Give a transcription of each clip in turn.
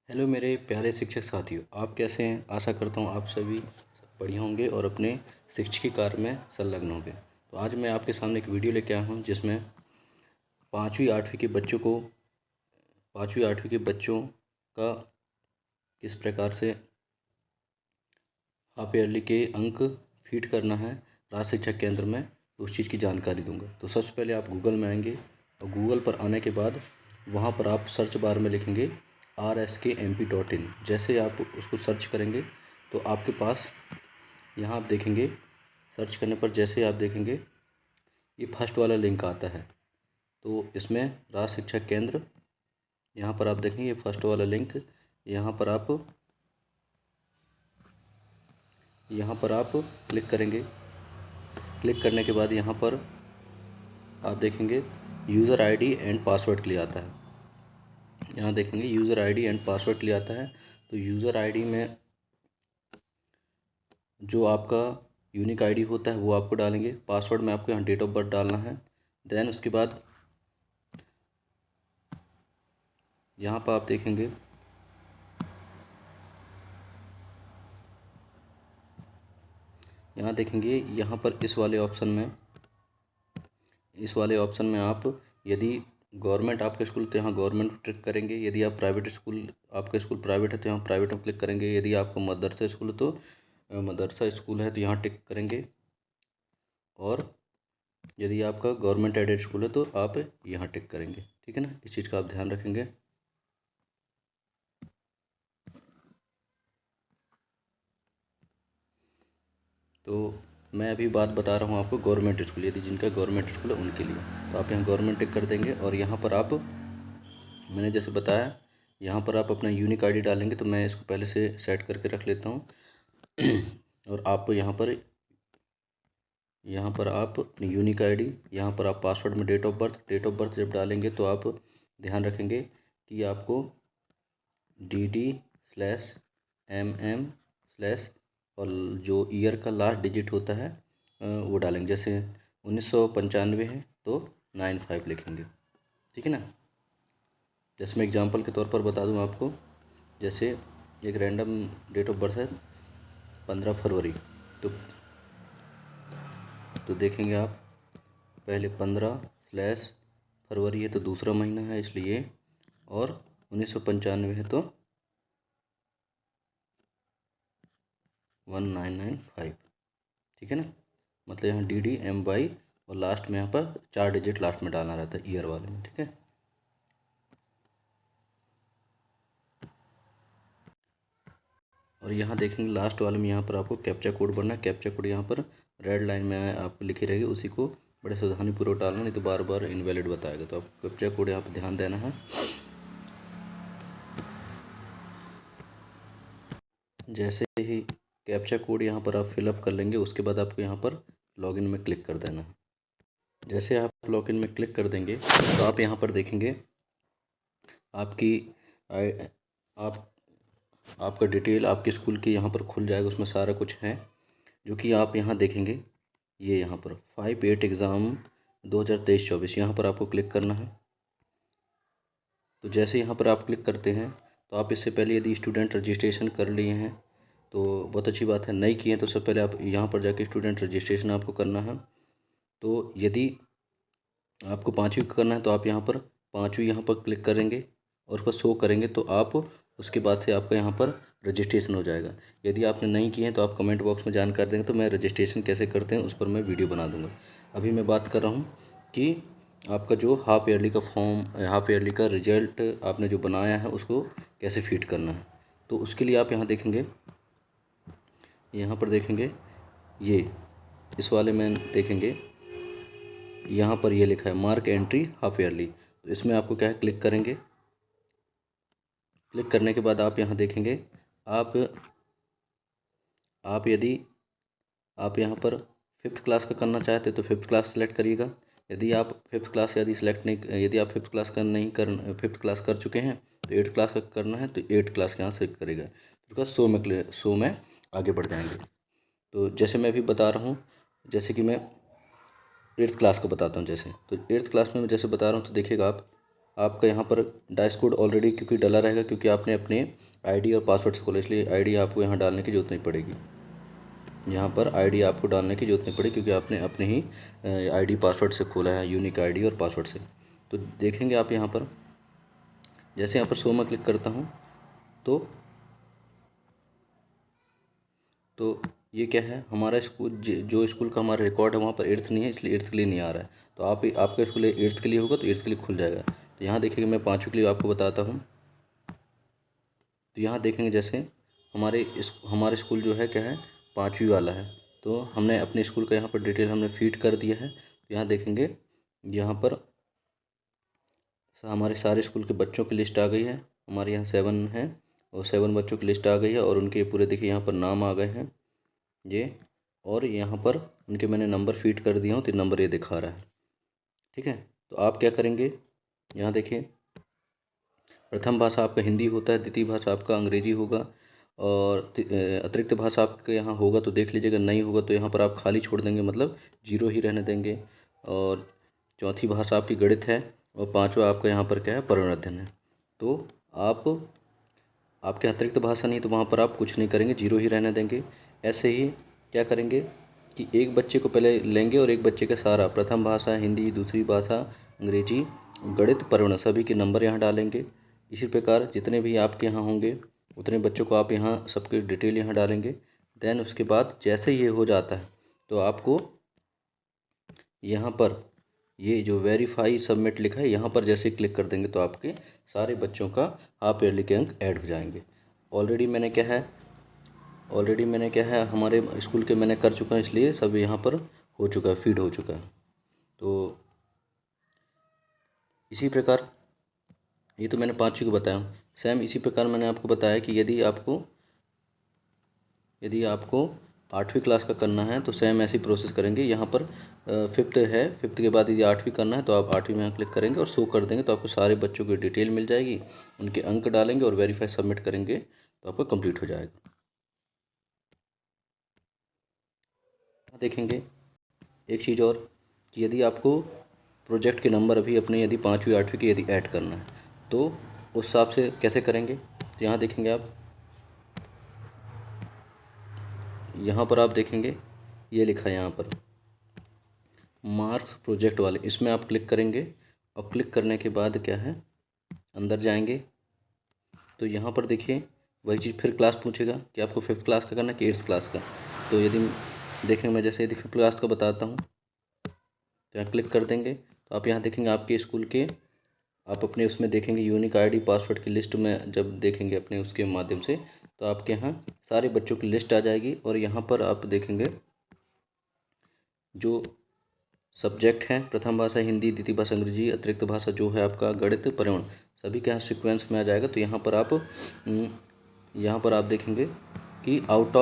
Hello मेरे प्यारे शिक्षक साथियों, आप कैसे हैं। आशा करता हूँ आप सभी बढ़िया होंगे और अपने शिक्षकी कार्य में संलग्न होंगे। तो आज मैं आपके सामने एक वीडियो लेके आया हूँ जिसमें पाँचवीं आठवीं के बच्चों का किस प्रकार से हाफ ईयरली के अंक फीड करना है राज शिक्षा केंद्र में, उस चीज़ की जानकारी दूंगा। तो सबसे पहले आप गूगल में आएंगे और गूगल पर आने के बाद वहाँ पर आप सर्च बार में लिखेंगे rskmp.in। जैसे आप उसको सर्च करेंगे तो आपके पास यहाँ आप देखेंगे, सर्च करने पर जैसे आप देखेंगे ये फर्स्ट वाला लिंक आता है। तो इसमें राज शिक्षा केंद्र, यहाँ पर आप देखेंगे ये फर्स्ट वाला लिंक, यहाँ पर आप क्लिक करेंगे। क्लिक करने के बाद यहाँ पर आप देखेंगे यूज़र आईडी एंड पासवर्ड के लिए आता है। यहाँ देखेंगे यूज़र आईडी एंड पासवर्ड के लिए आता है। तो यूज़र आईडी में जो आपका यूनिक आईडी होता है वो आपको डालेंगे। पासवर्ड में आपको यहाँ डेट ऑफ बर्थ डालना है। देन उसके बाद यहाँ पर आप देखेंगे यहाँ पर इस वाले ऑप्शन में आप यदि गवर्नमेंट आपका स्कूल तो यहाँ गवर्नमेंट पर क्लिक करेंगे। यदि आप प्राइवेट स्कूल, आपका स्कूल प्राइवेट है तो यहाँ प्राइवेट में क्लिक करेंगे। यदि आपका मदरसा स्कूल है तो मदरसा स्कूल है तो यहाँ टिक करेंगे। और यदि आपका गवर्नमेंट एडेड स्कूल है तो आप यहाँ टिक करेंगे। ठीक है ना, इस चीज़ का आप ध्यान रखेंगे। तो मैं अभी बात बता रहा हूँ आपको गवर्नमेंट स्कूल, यदि जिनका गवर्नमेंट स्कूल है उनके लिए, तो आप यहाँ गवर्नमेंट टिक कर देंगे। और यहाँ पर आप, मैंने जैसे बताया, यहाँ पर आप अपना यूनिक आईडी डालेंगे। तो मैं इसको पहले से सेट करके रख लेता हूँ। और आप यहाँ पर आप अपनी यूनिक आईडी, यहाँ पर आप पासवर्ड में डेट ऑफ बर्थ जब डालेंगे तो आप ध्यान रखेंगे कि आपको DD/MM/ और जो ईयर का लास्ट डिजिट होता है वो डालेंगे। जैसे 1995 है तो 95 लिखेंगे। ठीक है ना। जैसे मैं एग्जांपल के तौर पर बता दूं आपको, जैसे एक रैंडम डेट ऑफ बर्थ है 15 फरवरी, तो देखेंगे आप पहले 15/फरवरी है तो दूसरा महीना है इसलिए, और 1995 है तो 1995। ठीक है ना। मतलब यहाँ DDMY और लास्ट में यहाँ पर 4 डिजिट लास्ट में डालना रहता है ईयर वाले में। ठीक है। और यहाँ देखेंगे लास्ट वाले में यहाँ पर आपको कैप्चा कोड भरना है। कैप्चा कोड यहाँ पर रेड लाइन में आपको लिखी रहेगी, उसी को बड़े सावधानीपूर्वक डालना, नहीं तो बार बार इनवैलिड बताएगा। तो आपको कैप्चा कोड यहाँ पर ध्यान देना है। जैसे ही कैप्चा कोड यहाँ पर आप फिलअप कर लेंगे उसके बाद आपको यहाँ पर लॉगिन में क्लिक कर देना है। जैसे आप लॉगिन में क्लिक कर देंगे तो आप यहाँ पर देखेंगे आपकी आप आपका डिटेल आपके स्कूल की यहाँ पर खुल जाएगा। उसमें सारा कुछ है जो कि आप यहाँ देखेंगे। ये यहाँ पर 5/8 एग्ज़ाम 2023-24 यहाँ पर आपको क्लिक करना है। तो जैसे यहाँ पर आप क्लिक करते हैं तो आप इससे पहले यदि स्टूडेंट रजिस्ट्रेशन कर लिए हैं तो बहुत अच्छी बात है। नहीं किए तो सबसे पहले आप यहाँ पर जाके स्टूडेंट रजिस्ट्रेशन आपको करना है। तो यदि आपको 5वीं का करना है तो आप यहाँ पर 5वीं यहाँ पर क्लिक करेंगे और उस पर शो करेंगे तो आप उसके बाद से आपका यहाँ पर रजिस्ट्रेशन हो जाएगा। यदि आपने नहीं किए हैं तो आप कमेंट बॉक्स में जानकारी देंगे तो मैं रजिस्ट्रेशन कैसे करते हैं उस पर मैं वीडियो बना दूँगा। अभी मैं बात कर रहा हूँ कि आपका जो हाफ ईयरली का रिजल्ट आपने जो बनाया है उसको कैसे फीड करना है। तो उसके लिए आप यहाँ देखेंगे, यहाँ पर देखेंगे ये इस वाले में देखेंगे यहाँ पर ये लिखा है मार्क एंट्री हाफ ईयरली। तो इसमें आपको क्या है, क्लिक करेंगे। क्लिक करने के बाद आप यहाँ देखेंगे आप यदि आप यहाँ पर 5th क्लास का करना चाहते तो 5th क्लास सेलेक्ट करिएगा। यदि आप 5th क्लास यदि आप 5th क्लास का नहीं कर 5th क्लास कर चुके हैं तो 8th क्लास का करना है तो 8th क्लास यहाँ सेलेक्ट करेगा। उसके बाद शो में आगे बढ़ जाएंगे। तो जैसे मैं अभी बता रहा हूँ, जैसे कि मैं 8th क्लास का बताता हूँ। जैसे तो 8th क्लास में मैं जैसे बता रहा हूँ तो देखिएगा आप आपका यहाँ पर डाइस कोड ऑलरेडी क्योंकि डला रहेगा, क्योंकि आपने अपने आईडी और पासवर्ड से खोला, इसलिए आईडी आपको यहाँ डालने की जरूरत नहीं पड़ेगी। यहाँ पर आईडी आपको डालने की जरूरत नहीं पड़ेगी, क्योंकि आपने अपने ही आईडी पासवर्ड से खोला है, यूनिक आईडी और पासवर्ड से। तो देखेंगे आप यहाँ पर, जैसे यहाँ पर शो में क्लिक करता हूँ तो ये क्या है, हमारा स्कूल जो स्कूल का हमारा रिकॉर्ड है वहाँ पर 8th नहीं है, इसलिए 8th के लिए नहीं आ रहा है। तो आपका स्कूल 8th के लिए होगा तो 8th के लिए खुल जाएगा। तो यहाँ देखेंगे, मैं 5वीं के लिए आपको बताता हूँ। तो यहाँ देखेंगे जैसे हमारे स्कूल जो है क्या है, 5वीं वाला है। तो हमने अपने स्कूल का यहाँ पर डिटेल हमने फीड कर दिया है। तो यहाँ देखेंगे, यहाँ पर हमारे सारे स्कूल के बच्चों की लिस्ट आ गई है। हमारे यहाँ 7 है और 7 बच्चों की लिस्ट आ गई है, और उनके पूरे देखिए यहाँ पर नाम आ गए हैं ये, और यहाँ पर उनके मैंने नंबर फीड कर दिया हूँ, तो नंबर ये दिखा रहा है। ठीक है, तो आप क्या करेंगे, यहाँ देखिए, प्रथम भाषा आपका हिंदी होता है, द्वितीय भाषा आपका अंग्रेजी होगा, और अतिरिक्त भाषा आपके यहाँ होगा तो देख लीजिएगा, नहीं होगा तो यहाँ पर आप खाली छोड़ देंगे, मतलब 0 ही रहने देंगे। और चौथी भाषा आपकी गणित है, और 5वां आपका यहाँ पर क्या है, पर्यावरण अध्ययन है। तो आपके अतिरिक्त भाषा नहीं तो वहाँ पर आप कुछ नहीं करेंगे, 0 ही रहने देंगे। ऐसे ही क्या करेंगे कि एक बच्चे को पहले लेंगे और एक बच्चे का सारा प्रथम भाषा हिंदी, दूसरी भाषा अंग्रेजी, गणित, पर्यावरण सभी के नंबर यहाँ डालेंगे। इसी प्रकार जितने भी आपके यहाँ होंगे उतने बच्चों को आप यहाँ सबके डिटेल यहाँ डालेंगे। देन उसके बाद जैसे ये हो जाता है तो आपको यहाँ पर ये जो वेरीफाई सबमिट लिखा है यहाँ पर जैसे क्लिक कर देंगे तो आपके सारे बच्चों का हाफ ईयरली के अंक ऐड हो जाएंगे। ऑलरेडी मैंने क्या है हमारे स्कूल के मैंने कर चुका है, इसलिए सब यहाँ पर हो चुका है, फीड हो चुका है। तो इसी प्रकार ये तो मैंने 5वीं को बताया। सेम इसी प्रकार मैंने आपको बताया कि यदि आपको 8वीं क्लास का करना है तो सेम ऐसी प्रोसेस करेंगे। यहाँ पर 5th है, 5th के बाद यदि 8वीं करना है तो आप 8वीं में यहाँ क्लिक करेंगे और शो कर देंगे तो आपको सारे बच्चों की डिटेल मिल जाएगी, उनके अंक डालेंगे और वेरीफाई सबमिट करेंगे तो आपका कंप्लीट हो जाएगा। देखेंगे एक चीज़ और कि यदि आपको प्रोजेक्ट के नंबर अभी अपने यदि 5वीं 8वीं के यदि ऐड करना है तो उस हिसाब से कैसे करेंगे, तो यहाँ देखेंगे आप, यहाँ पर आप देखेंगे ये लिखा है यहाँ पर मार्क्स प्रोजेक्ट वाले, इसमें आप क्लिक करेंगे और क्लिक करने के बाद क्या है अंदर जाएंगे तो यहाँ पर देखिए वही चीज़ फिर क्लास पूछेगा कि आपको 5th क्लास का करना है कि 8th क्लास का। तो यदि देखेंगे मैं जैसे यदि 5th क्लास का बताता हूँ तो यहाँ क्लिक कर देंगे तो आप यहाँ देखेंगे आपके स्कूल के आप अपने उसमें देखेंगे यूनिक आईडी पासवर्ड की लिस्ट में जब देखेंगे अपने उसके माध्यम से तो आपके यहाँ सारे बच्चों की लिस्ट आ जाएगी। और यहाँ पर आप देखेंगे जो सब्जेक्ट हैं प्रथम भाषा हिंदी, द्वितीय भाषा अंग्रेजी, अतिरिक्त भाषा जो है आपका गणित, पर्यावरण सभी के यहाँ सीक्वेंस में आ जाएगा। तो यहाँ पर आप देखेंगे कि आउट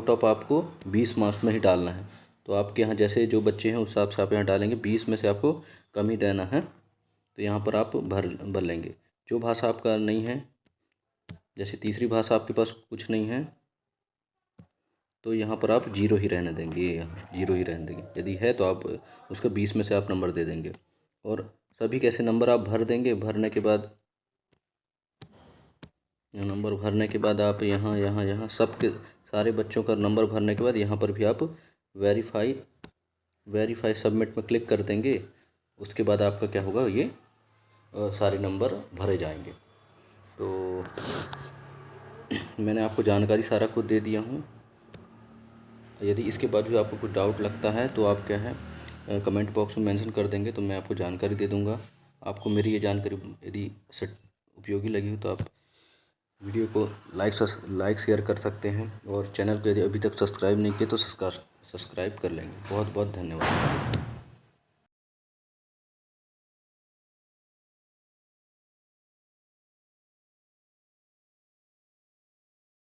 ऑफ आपको 20 मार्क्स में ही डालना है। तो आपके यहाँ जैसे जो बच्चे हैं उस हिसाब से आप यहाँ डालेंगे, 20 में से आपको कम ही देना है तो यहाँ पर आप भर लेंगे। जो भाषा आपका नहीं है, जैसे तीसरी भाषा आपके पास कुछ नहीं है तो यहाँ पर आप 0 ही रहने देंगे, 0 ही रहने देंगे। यदि है तो आप उसका 20 में से आप नंबर दे देंगे। और सभी कैसे नंबर आप भर देंगे, भरने के बाद आप यहाँ सबके सारे बच्चों का नंबर भरने के बाद यहाँ पर भी आप वेरीफाई सबमिट में क्लिक कर देंगे। उसके बाद आपका क्या होगा, ये सारे नंबर भरे जाएंगे। तो मैंने आपको जानकारी सारा कुछ दे दिया हूँ। यदि इसके बाद भी आपको कुछ डाउट लगता है तो आप क्या है कमेंट बॉक्स में मेंशन कर देंगे तो मैं आपको जानकारी दे दूँगा। आपको मेरी ये जानकारी यदि उपयोगी लगी हो तो आप वीडियो को लाइक शेयर कर सकते हैं, और चैनल को यदि अभी तक सब्सक्राइब नहीं किए तो सब्सक्राइब कर लेंगे। बहुत बहुत धन्यवाद।